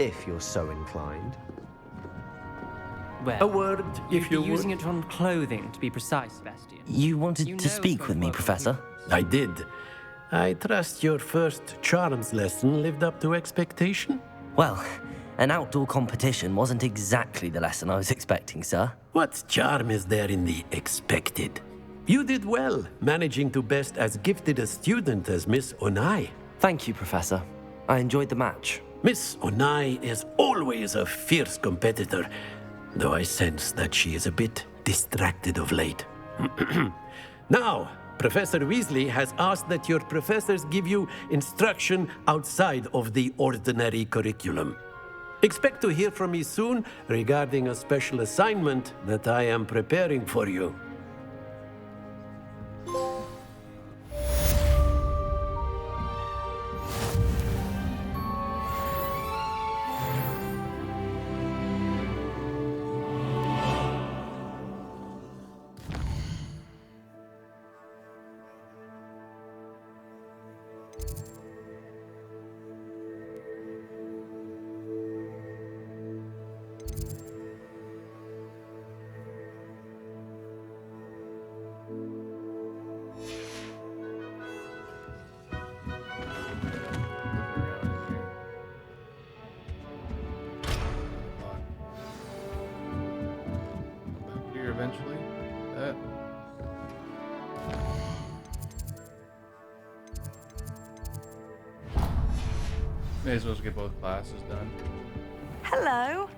if you're so inclined. Well, A word, if you you'd be using would. it on clothing, to be precise, Sebastian. You wanted You to know it's speak going with to me, work on Professor? people. I did. I trust your first charms lesson lived up to expectation? Well, an outdoor competition wasn't exactly the lesson I was expecting, sir. What charm is there in the expected? You did well, managing to best as gifted a student as Miss Onai. Thank you, Professor. I enjoyed the match. Miss Onai is always a fierce competitor, though I sense that she is a bit distracted of late. Now, Professor Weasley has asked that your professors give you instruction outside of the ordinary curriculum. Expect to hear from me soon regarding a special assignment that I am preparing for you. Here eventually. That. May as well get both classes done. Hello.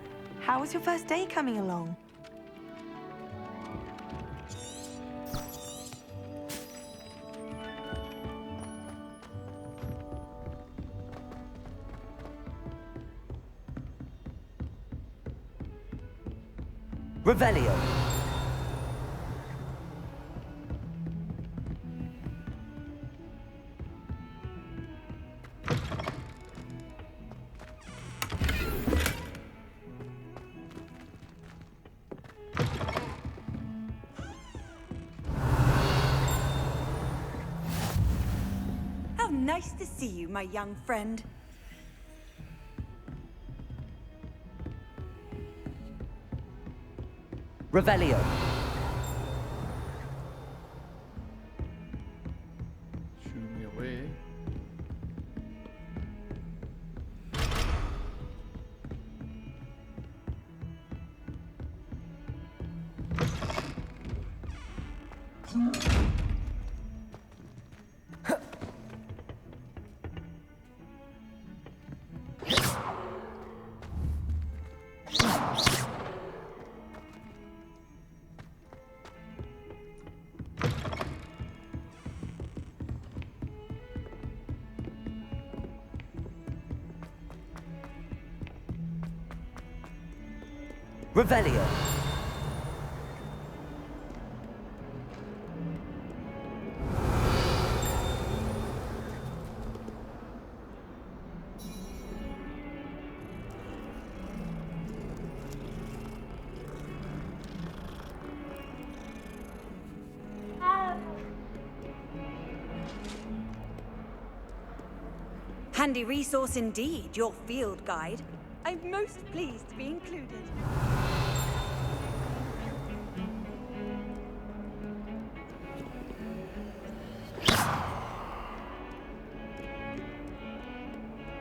How was your first day coming along? Revelio. How nice to see you, my young friend. Revelio. Shoo me away. Revelio. Handy resource indeed, your field guide. I'm most pleased to be included.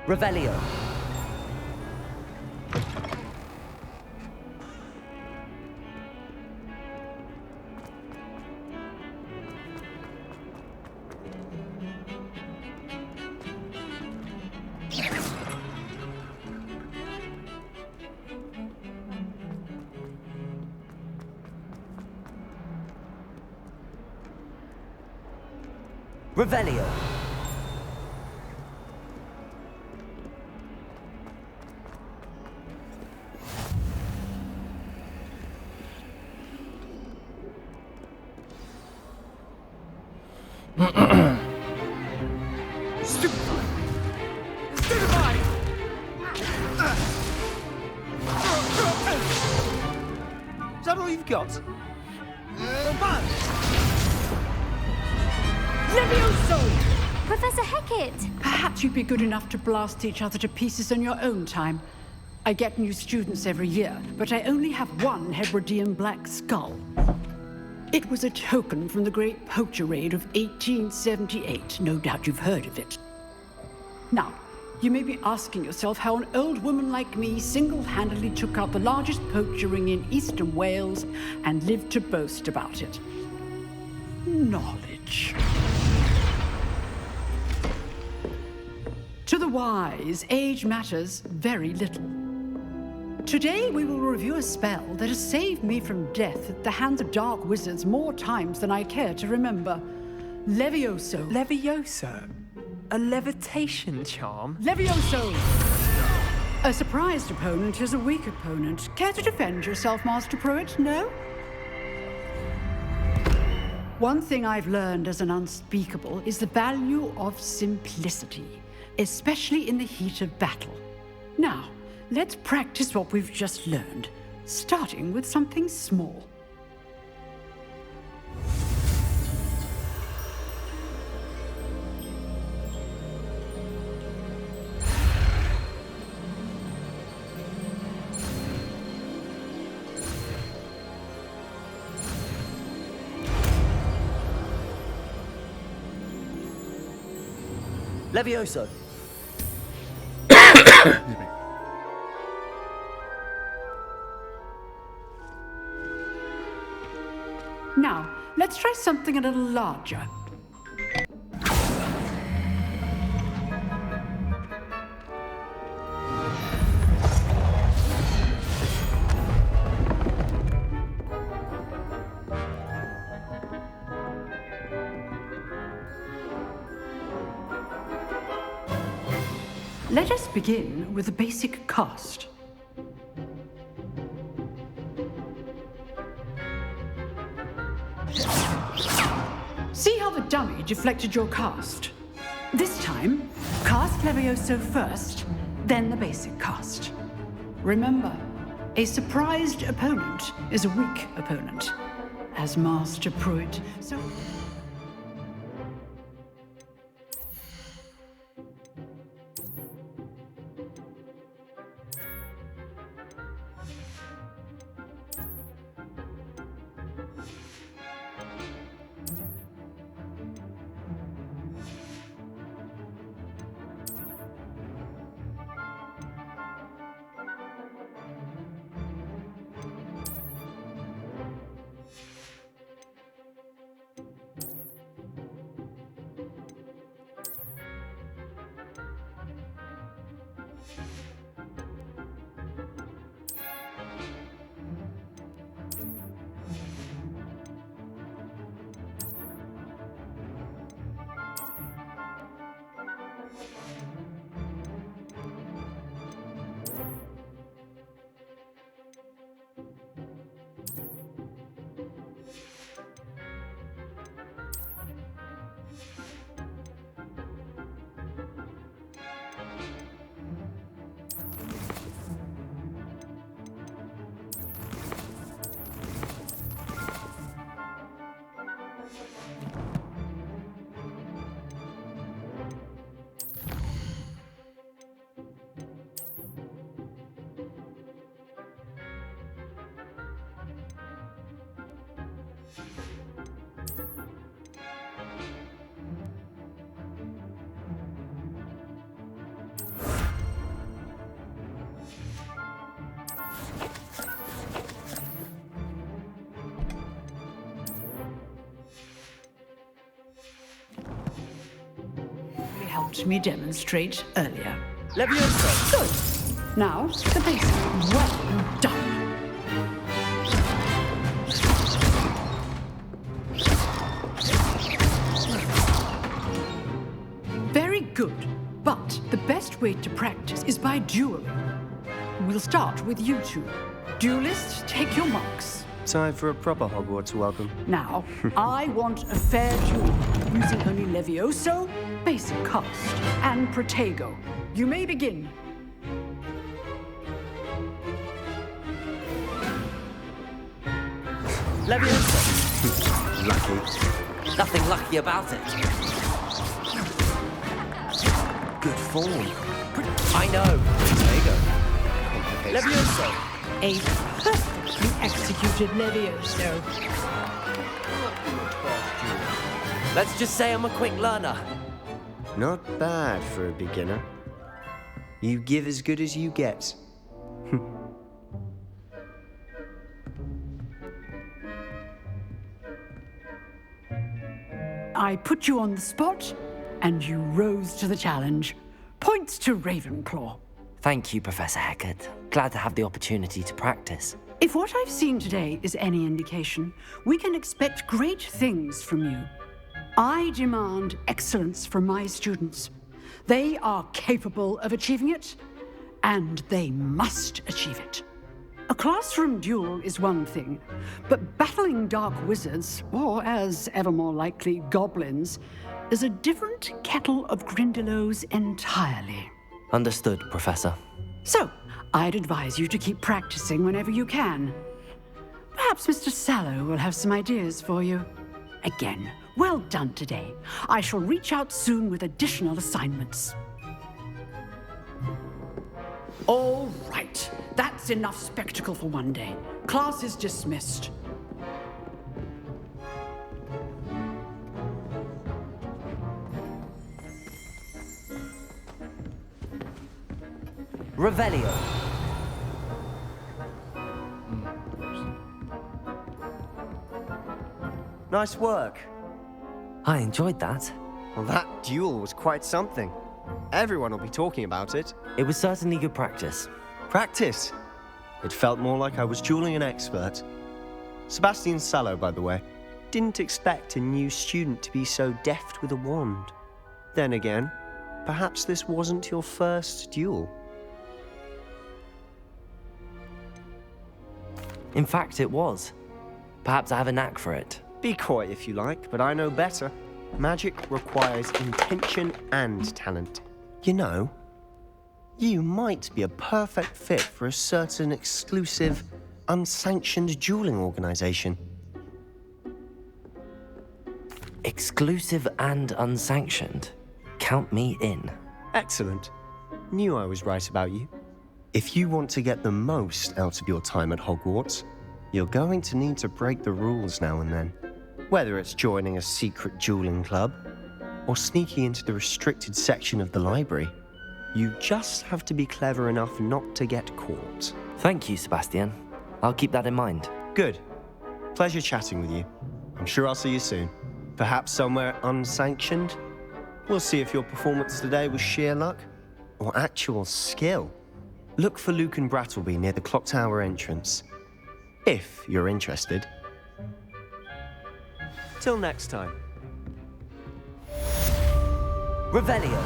Revelio. Revelio. Is that all you've got? Professor Hecat! Perhaps you'd be good enough to blast each other to pieces on your own time. I get new students every year, but I only have one Hebridean black skull. It was a token from the Great Poacher Raid of 1878. No doubt you've heard of it. Now, you may be asking yourself how an old woman like me single-handedly took out the largest poacher ring in eastern Wales and lived to boast about it. Knowledge. To the wise, age matters very little. Today we will review a spell that has saved me from death at the hands of dark wizards more times than I care to remember. Levioso. Levioso? A levitation charm? Levioso! A surprised opponent is a weak opponent. Care to defend yourself, Master Pruitt? No? One thing I've learned as an unspeakable is the value of simplicity, especially in the heat of battle. Now, let's practice what we've just learned, starting with something small. Levioso. Now, let's try something a little larger. Let us begin with a basic cast. See how the dummy deflected your cast? This time, cast Levioso first, then the basic cast. Remember, a surprised opponent is a weak opponent, as Master Pruitt. So. Helped me demonstrate earlier. Levioso. Good. Now, the basic. Well done. Very good. But the best way to practice is by dueling. We'll start with you two. Duelists, take your marks. Time for a proper Hogwarts welcome. Now, I want a fair duel, using only Levioso, basic cast, and Protego. You may begin. Levioso. Lucky. Nothing lucky about it. Good form. I know. There you go. case. Levioso! A perfectly executed Levioso. Let's just say I'm a quick learner. Not bad for a beginner. You give as good as you get. I put you on the spot, and you rose to the challenge. Points to Ravenclaw. Thank you, Professor Hecat. Glad to have the opportunity to practice. If what I've seen today is any indication, we can expect great things from you. I demand excellence from my students. They are capable of achieving it, and they must achieve it. A classroom duel is one thing, but battling dark wizards, or as ever more likely, goblins, is a different kettle of Grindylows entirely. Understood, Professor. So, I'd advise you to keep practicing whenever you can. Perhaps Mr. Sallow will have some ideas for you. Again, well done today. I shall reach out soon with additional assignments. All right, that's enough spectacle for one day. Class is dismissed. Revelio. Nice work. I enjoyed that. Well, that duel was quite something. Everyone will be talking about it. It was certainly good practice. Practice. It felt more like I was dueling an expert. Sebastian Sallow, by the way. Didn't expect a new student to be so deft with a wand. Then again, perhaps this wasn't your first duel. In fact, it was. Perhaps I have a knack for it. Be coy if you like, but I know better. Magic requires intention and talent. You know, you might be a perfect fit for a certain exclusive, unsanctioned dueling organization. Exclusive and unsanctioned. Count me in. Excellent. Knew I was right about you. If you want to get the most out of your time at Hogwarts, you're going to need to break the rules now and then. Whether it's joining a secret dueling club or sneaking into the restricted section of the library, you just have to be clever enough not to get caught. Thank you, Sebastian. I'll keep that in mind. Good. Pleasure chatting with you. I'm sure I'll see you soon. Perhaps somewhere unsanctioned? We'll see if your performance today was sheer luck or actual skill. Look for Luke and Brattleby near the clock tower entrance, if you're interested. Till next time. Revelio.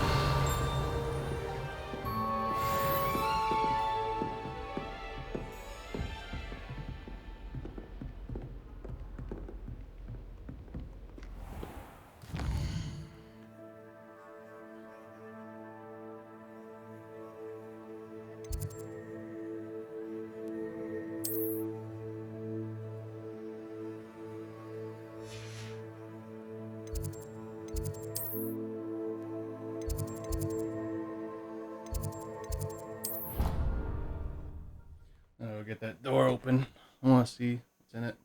I'll get that door open. I want to see what's in it.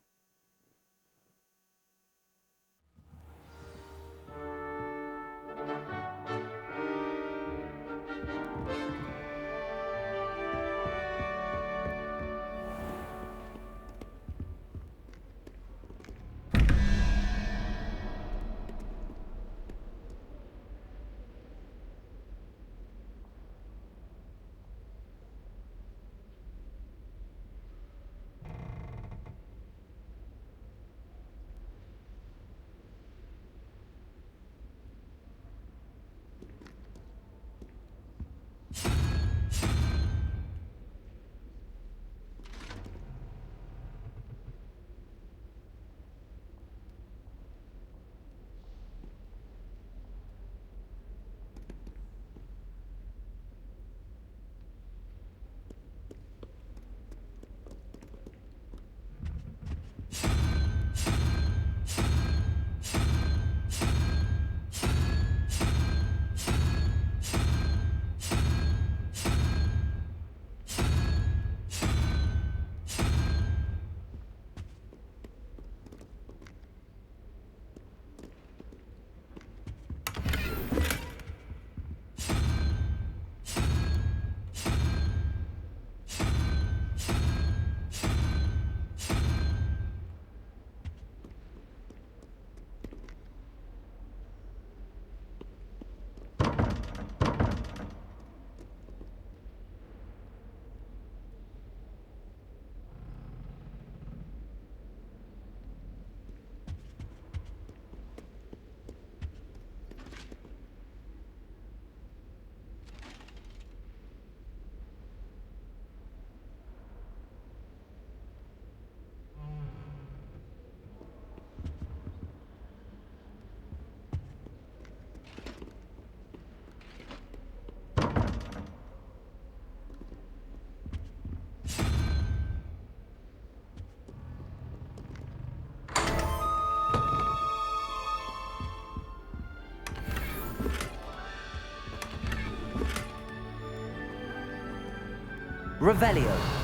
Revelio.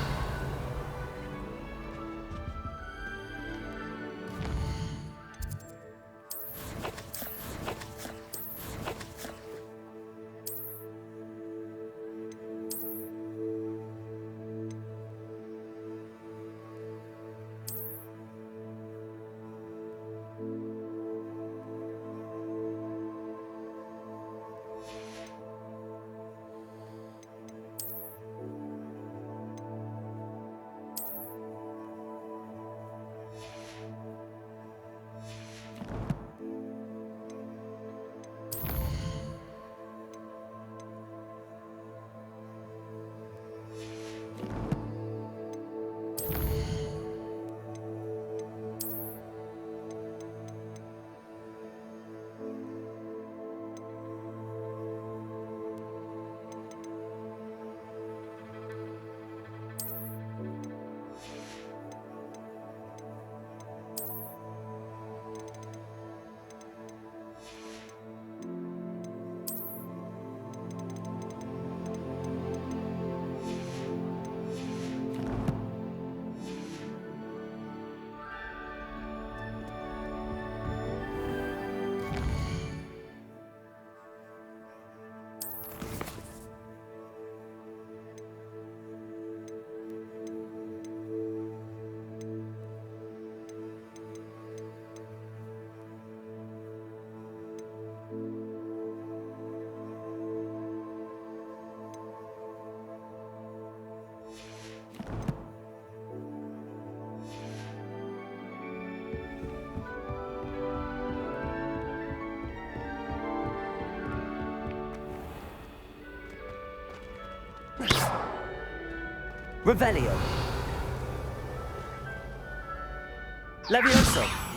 Revelio. Levioso.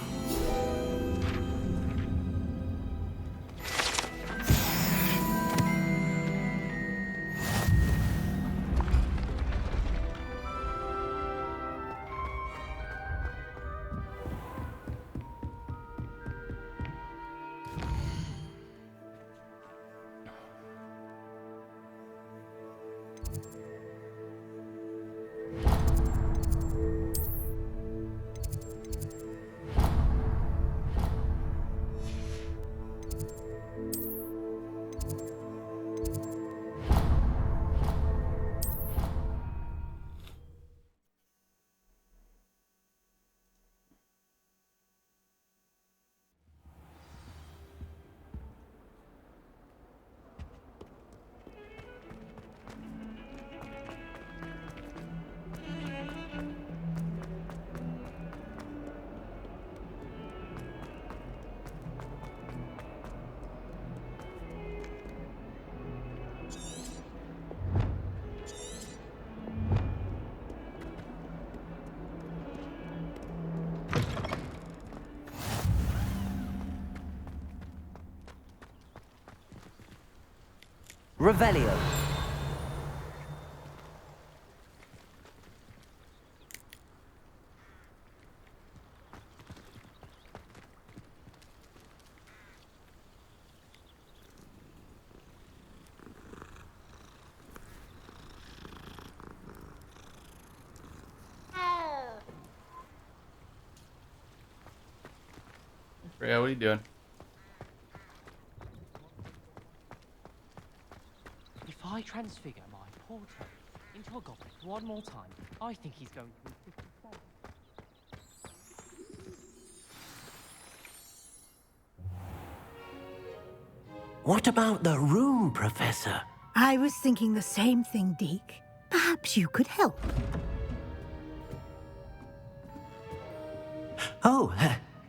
Revelio. Freya, what are you doing? If I transfigure my poor Toad into a goblin one more time, I think he's going to be 57. What about the room, Professor? I was thinking the same thing, Deke. Perhaps you could help. Oh,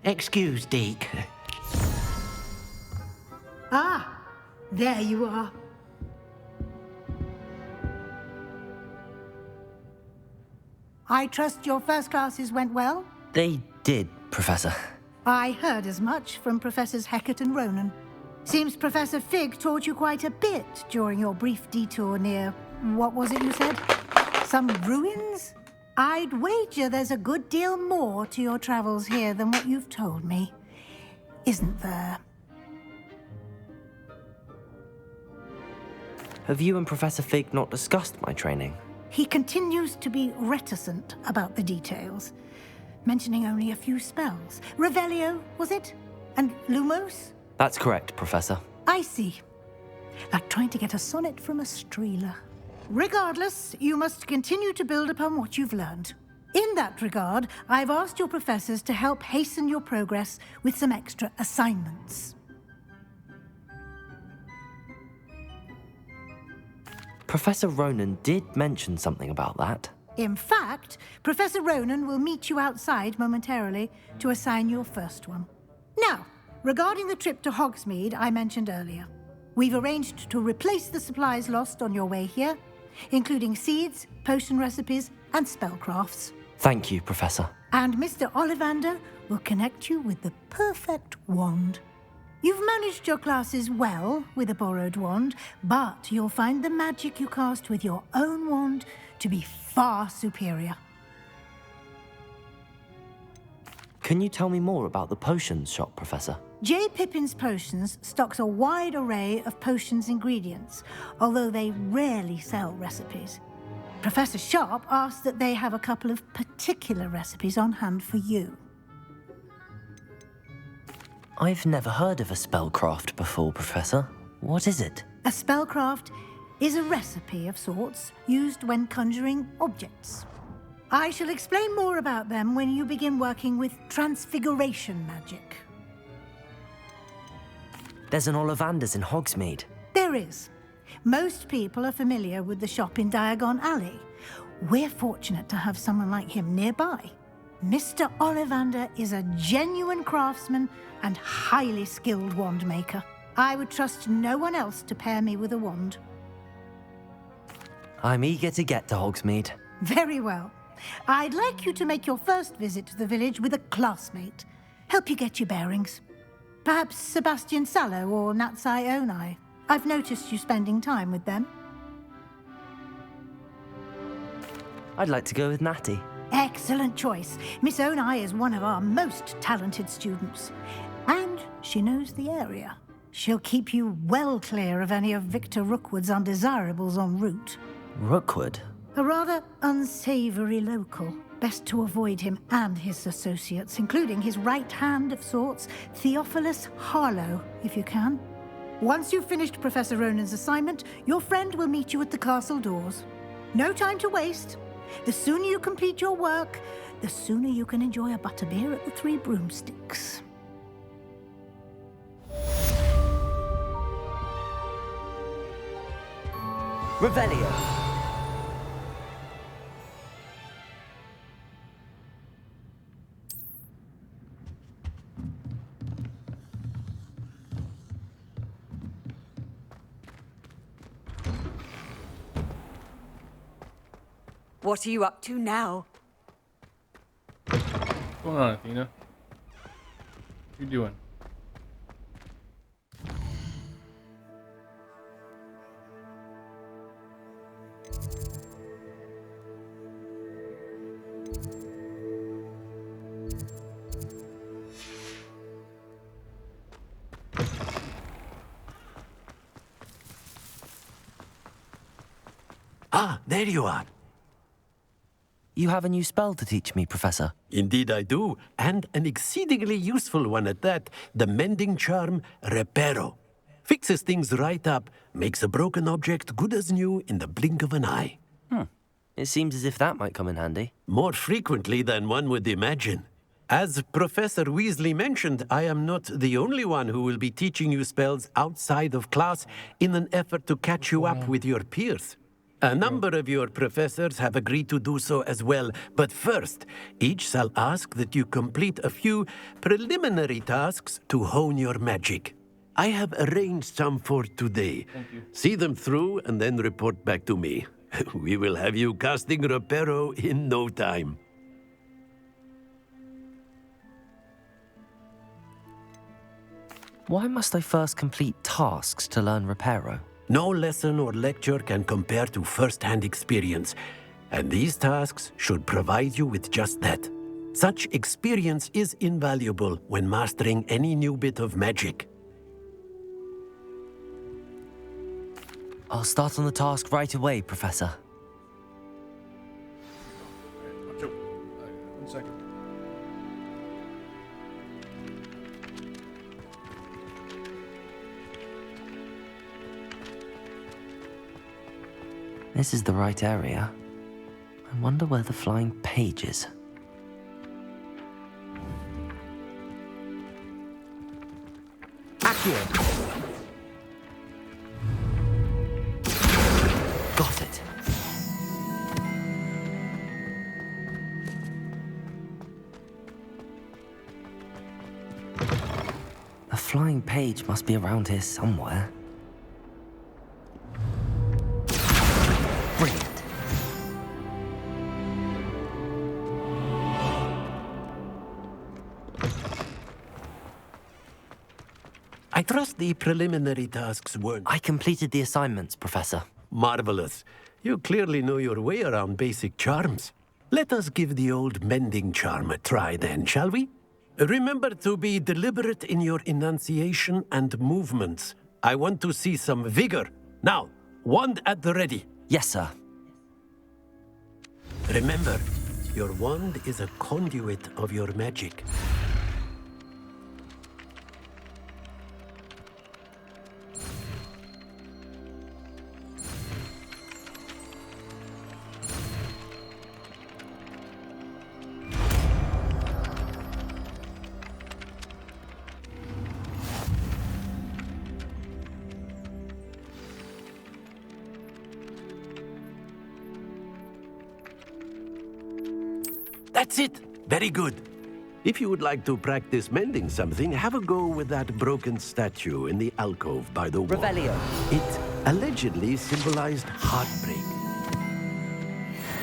excuse, Deke. Ah, there you are. I trust your first classes went well? They did, Professor. I heard as much from Professors Hecat and Ronan. Seems Professor Fig taught you quite a bit during your brief detour near... what was it you said? Some ruins? I'd wager there's a good deal more to your travels here than what you've told me. Isn't there? Have you and Professor Fig not discussed my training? he continues to be reticent about the details, mentioning only a few spells. Revelio, was it? And Lumos? That's correct, Professor. I see. Like trying to get a sonnet from a streeler. Regardless, you must continue to build upon what you've learned. In that regard, I've asked your professors to help hasten your progress with some extra assignments. Professor Ronan did mention something about that. In fact, Professor Ronan will meet you outside momentarily to assign your first one. Now, regarding the trip to Hogsmeade I mentioned earlier, we've arranged to replace the supplies lost on your way here, including seeds, potion recipes, and spellcrafts. Thank you, Professor. And Mr. Ollivander will connect you with the perfect wand. You've managed your classes well with a borrowed wand, but you'll find the magic you cast with your own wand to be far superior. Can you tell me more about the potions shop, Professor? J. Pippin's Potions stocks a wide array of potions ingredients, although they rarely sell recipes. Professor Sharp asked that they have a couple of particular recipes on hand for you. I've never heard of a spellcraft before, Professor. What is it? A spellcraft is a recipe of sorts used when conjuring objects. I shall explain more about them when you begin working with transfiguration magic. There's an Ollivander's in Hogsmeade. There is. Most people are familiar with the shop in Diagon Alley. We're fortunate to have someone like him nearby. Mr. Ollivander is a genuine craftsman and highly skilled wand maker. I would trust no one else to pair me with a wand. I'm eager to get to Hogsmeade. Very well. I'd like you to make your first visit to the village with a classmate. Help you get your bearings. Perhaps Sebastian Sallow or Natsai Onai. I've noticed you spending time with them. I'd like to go with Natty. Excellent choice. Miss Onai is one of our most talented students. And she knows the area. She'll keep you well clear of any of Victor Rookwood's undesirables en route. Rookwood? A rather unsavory local. Best to avoid him and his associates, including his right hand of sorts, Theophilus Harlow, if you can. Once you've finished Professor Ronan's assignment, your friend will meet you at the castle doors. No time to waste. The sooner you complete your work, the sooner you can enjoy a butterbeer at the Three Broomsticks. Revelio. What are you up to now? What's going on, Athena? What you doing? Ah, there you are. You have a new spell to teach me, Professor. Indeed I do, and an exceedingly useful one at that, the mending charm Reparo. Fixes things right up, makes a broken object good as new in the blink of an eye. It seems as if that might come in handy. More frequently than one would imagine. As Professor Weasley mentioned, I am not the only one who will be teaching you spells outside of class in an effort to catch you up with your peers. A number of your professors have agreed to do so as well, but first, each shall ask that you complete a few preliminary tasks to hone your magic. I have arranged some for today. See them through and then report back to me. We will have you casting Reparo in no time. Why must I first complete tasks to learn Reparo? No lesson or lecture can compare to first-hand experience, and these tasks should provide you with just that. Such experience is invaluable when mastering any new bit of magic. I'll start on the task right away, Professor. second. This is the right area. I wonder where the flying page is. Accio! Got it. A flying page must be around here somewhere. Brilliant. I trust the preliminary tasks weren't I completed the assignments, Professor. marvelous. You clearly know your way around basic charms. Let us give the old mending charm a try then, shall we? Remember to be deliberate in your enunciation and movements. I want to see some vigor. Now, wand at the ready. Yes, sir. Remember, your wand is a conduit of your magic. That's it. Very good. If you would like to practice mending something, have a go with that broken statue in the alcove by the wall. Revelio. It allegedly symbolized heartbreak.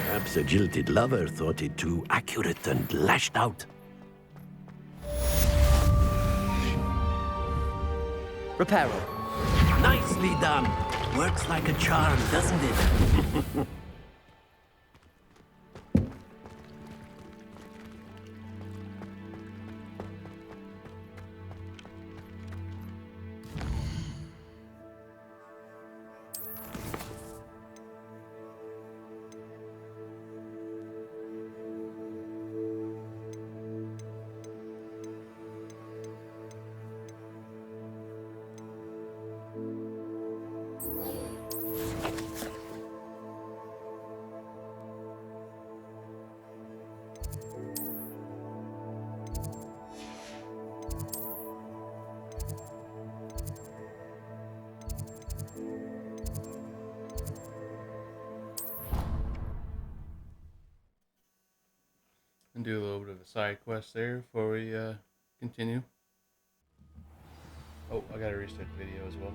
Perhaps a jilted lover thought it too accurate and lashed out. Reparo. Nicely done. Works like a charm, doesn't it? And do a little bit of a side quest there before we continue. Oh, I gotta restart the video as well.